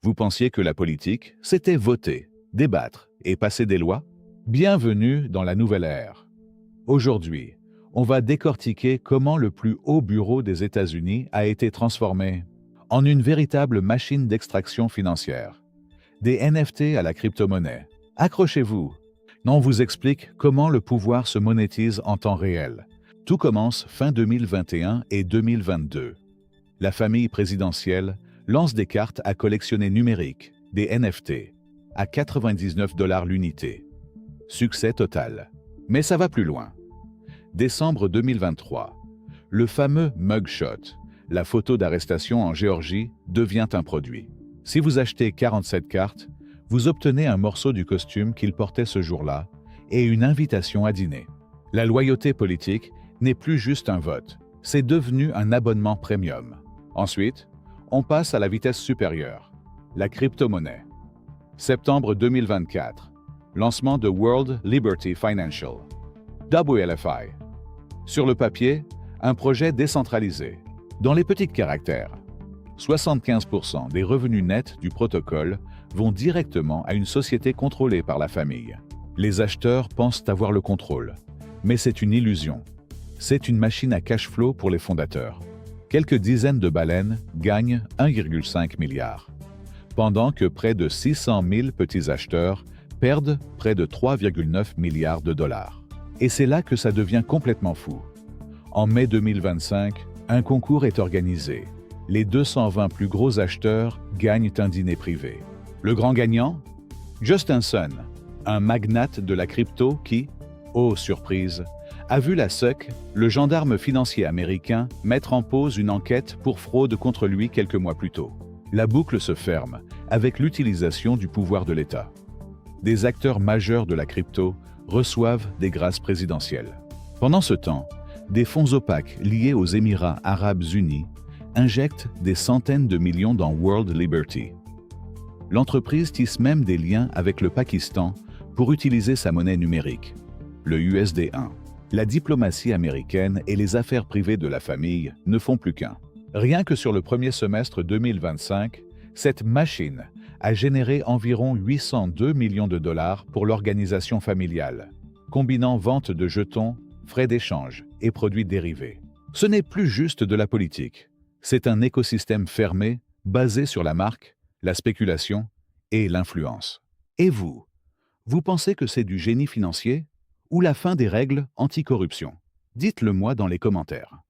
Vous pensiez que la politique, c'était voter, débattre et passer des lois? Bienvenue dans la nouvelle ère. Aujourd'hui, on va décortiquer comment le plus haut bureau des États-Unis a été transformé en une véritable machine d'extraction financière. Des NFT à la crypto-monnaie. Accrochez-vous. On vous explique comment le pouvoir se monétise en temps réel. Tout commence fin 2021 et 2022. La famille présidentielle lance des cartes à collectionner numériques, des NFT, à 99 $ l'unité. Succès total. Mais ça va plus loin. Décembre 2023, le fameux mugshot, la photo d'arrestation en Géorgie, devient un produit. Si vous achetez 47 cartes, vous obtenez un morceau du costume qu'il portait ce jour-là et une invitation à dîner. La loyauté politique n'est plus juste un vote, c'est devenu un abonnement premium. Ensuite, on passe à la vitesse supérieure, la crypto-monnaie. Septembre 2024, lancement de World Liberty Financial, WLFI. Sur le papier, un projet décentralisé. Dans les petits caractères, 75% des revenus nets du protocole vont directement à une société contrôlée par la famille. Les acheteurs pensent avoir le contrôle, mais c'est une illusion. C'est une machine à cash flow pour les fondateurs. Quelques dizaines de baleines gagnent 1,5 milliard, pendant que près de 600 000 petits acheteurs perdent près de 3,9 milliards de dollars. Et c'est là que ça devient complètement fou. En mai 2025, un concours est organisé. Les 220 plus gros acheteurs gagnent un dîner privé. Le grand gagnant? Justin Sun, un magnate de la crypto qui, oh surprise, a vu la SEC, le gendarme financier américain, mettre en pause une enquête pour fraude contre lui quelques mois plus tôt. La boucle se ferme avec l'utilisation du pouvoir de l'État. Des acteurs majeurs de la crypto reçoivent des grâces présidentielles. Pendant ce temps, des fonds opaques liés aux Émirats arabes unis injectent des centaines de millions dans World Liberty. L'entreprise tisse même des liens avec le Pakistan pour utiliser sa monnaie numérique, le USD1. La diplomatie américaine et les affaires privées de la famille ne font plus qu'un. Rien que sur le premier semestre 2025, cette machine a généré environ 802 millions de dollars pour l'organisation familiale, combinant vente de jetons, frais d'échange et produits dérivés. Ce n'est plus juste de la politique, c'est un écosystème fermé basé sur la marque, la spéculation et l'influence. Et vous pensez que c'est du génie financier ou la fin des règles anticorruption? Dites-le moi dans les commentaires.